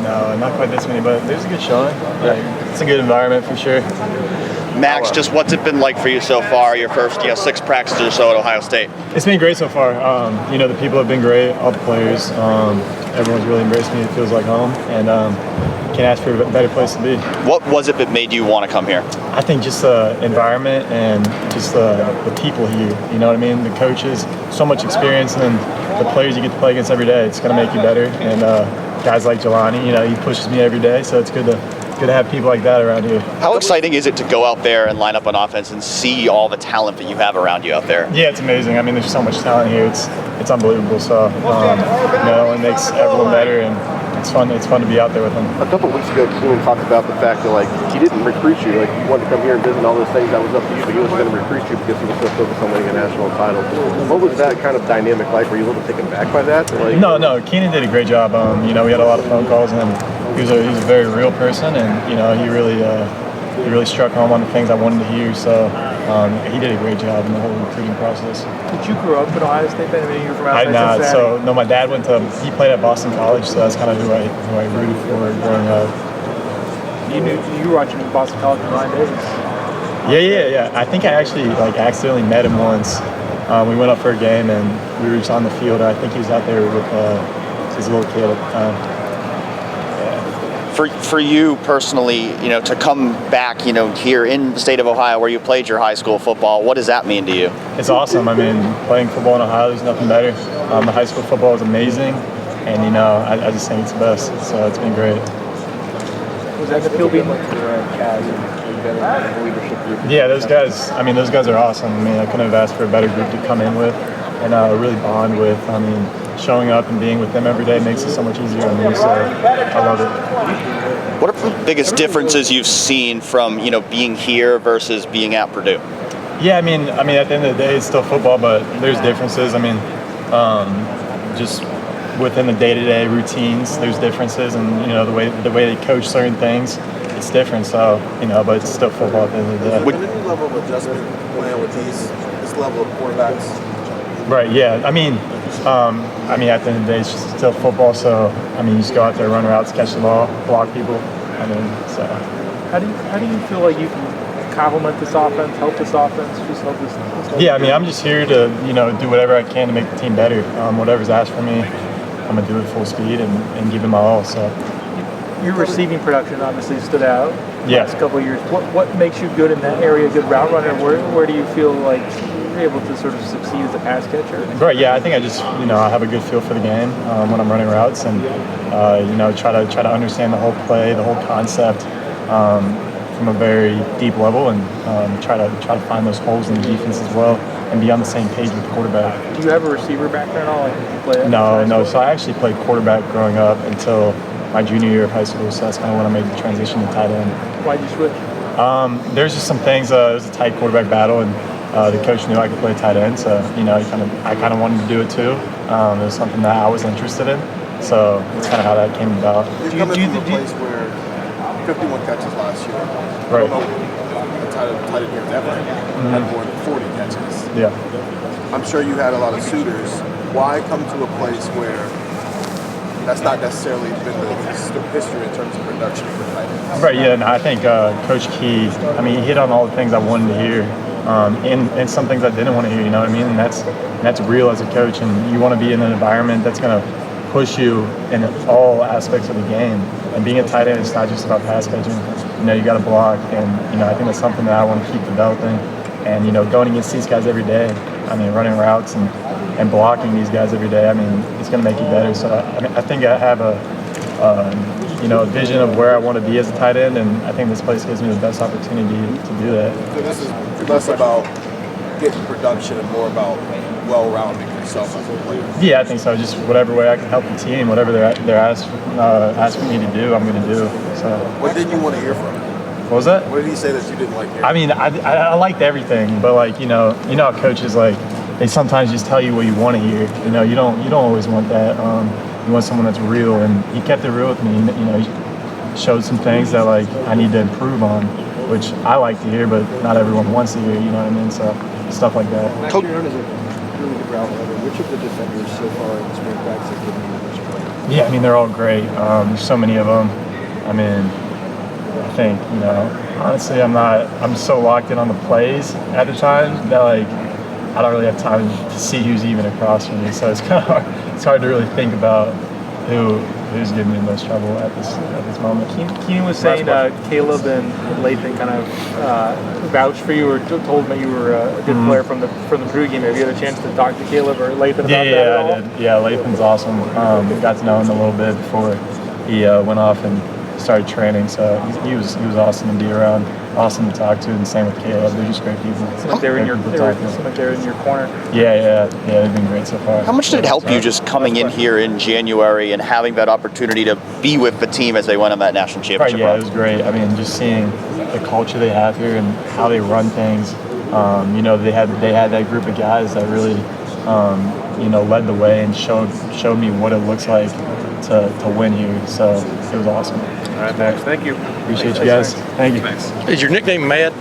No, not quite this many, but there's a good showing. Like, it's a good environment for sure. Max, just what's it been like for you so far, your first 6 practices or so at Ohio State? It's been great so far. The people have been great, all the players. Everyone's really embraced me. It feels like home, and can't ask for a better place to be. What was it that made you want to come here? I think just the environment and just the people here. You know what I mean? The coaches, so much experience, and then the players you get to play against every day. It's going to make you better. And guys like Jelani, he pushes me every day, so it's good to have people like that around here. How exciting is it to go out there and line up on offense and see all the talent that you have around you out there? Yeah, it's amazing. I mean, there's so much talent here. It's unbelievable. So, it only makes everyone better, and it's fun. It's fun to be out there with them. A couple of weeks ago, Keenan talked about the fact that he didn't recruit you. He wanted to come here and visit all those things. That was up to you, but he wasn't going to recruit you because he was so focused on winning a national title. What was that kind of dynamic like? Were you a little taken back by that? No. Keenan did a great job. We had a lot of phone calls, and he's a very real person, and he really struck home on the things I wanted to hear. So he did a great job in the whole recruiting process. Did you grow up at Ohio State? I mean, you were from outside Cincinnati. Cincinnati. So my dad he played at Boston College, so that's kind of who I rooted for growing up. You were watching Boston College in Ryan Davis. Yeah. I think I actually accidentally met him once. We went up for a game and we were just on the field. I think he was out there with his little kid at the time. For you personally, to come back, here in the state of Ohio where you played your high school football, what does that mean to you? It's awesome. I mean, playing football in Ohio, there's nothing better. The high school football is amazing, and I just think it's the best. So it's been great. Was that the field being like Yeah, those guys. I mean, those guys are awesome. I mean, I couldn't have asked for a better group to come in with and really bond with. I mean, showing up and being with them every day makes it so much easier on me. So I love it. What are the biggest differences you've seen from being here versus being at Purdue? Yeah, I mean, at the end of the day, it's still football, but there's differences. I mean, just within the day-to-day routines, there's differences, and the way they coach certain things, it's different. So but it's still football at the end of the day. Would any level of adjustment playing with this level of quarterbacks? Right. Yeah. I mean, at the end of the day, it's just still football. So you just go out there, run routes, catch the ball, block people. So. How do you feel like you can complement this offense, help this offense, just help this? Yeah. I'm just here to do whatever I can to make the team better. Whatever's asked for me, I'm gonna do it full speed and give it my all. So. Your receiving production obviously stood out. Yeah. Last couple of years. What makes you good in that area? Good route runner. Where do you feel like you're able to sort of succeed as a pass catcher? Right. Yeah. I think I just I have a good feel for the game when I'm running routes, and try to understand the whole play, the whole concept from a very deep level, and try to find those holes in the defense as well, and be on the same page with the quarterback. Do you have a receiver background at all? Like you play No. So I actually played quarterback growing up until my junior year of high school, so that's kind of when I made the transition to tight end. Why'd you switch? There's just some things. It was a tight quarterback battle, and the coach knew I could play tight end, so I kind of wanted to do it too. It was something that I was interested in, so that's kind of how that came about. You're coming from a place where 51 catches last year. Right. Tight end here ever had more than 40 catches. Yeah. I'm sure you had a lot of suitors. Why come to a place where that's not necessarily been the history in terms of production for tight ends? Right, yeah, and I think Coach Key, he hit on all the things I wanted to hear, and some things I didn't want to hear, you know what I mean? And that's real as a coach, and you want to be in an environment that's going to push you in all aspects of the game. And being a tight end, it's not just about pass catching. You got to block, and I think that's something that I want to keep developing. And going against these guys every day, running routes and blocking these guys every day, it's going to make you better. So I think I have a vision of where I want to be as a tight end, and I think this place gives me the best opportunity to do that. So this is less about getting production and more about well-rounding yourself as a player. Yeah, I think so. Just whatever way I can help the team, whatever they're asking me to do, I'm going to do. So. What didn't you want to hear from him? What was that? What did he say that you didn't like hearing? I liked everything, but how coaches they sometimes just tell you what you want to hear. You don't always want that. You want someone that's real, and he kept it real with me. He showed some things that I need to improve on, which I like to hear, but not everyone wants to hear. You know what I mean? So stuff like that. Max, you're known as a really good route runner. Which of the defenders so far in spring practice have given you the most play? Yeah, I mean, they're all great. There's so many of them. I mean, I think, honestly, I'm so locked in on the plays at the time that, like, I don't really have time to see who's even across from me. So it's kind of hard. It's hard to really think about who's giving me the most trouble at this moment. Keenan was saying Caleb and Lathan kind of vouched for you or told me you were a good player from the Purdue game. Have you had a chance to talk to Caleb or Lathan about that at all? I did. Yeah, Lathan's awesome. Got to know him a little bit before he went off and started training. So he was awesome to be around, awesome to talk to, and same with Caleb. They're just great people. They're in your corner. Yeah, they've been great so far. How much did it help you just coming in here in January and having that opportunity to be with the team as they went on that national championship Right, yeah, run? it was great. I mean, just seeing the culture they have here and how they run things. They had that group of guys that really, led the way and showed me what it looks like to win here. So it was awesome. All right, Max. Thank you. Appreciate you guys. Thank you. Is your nickname Mad?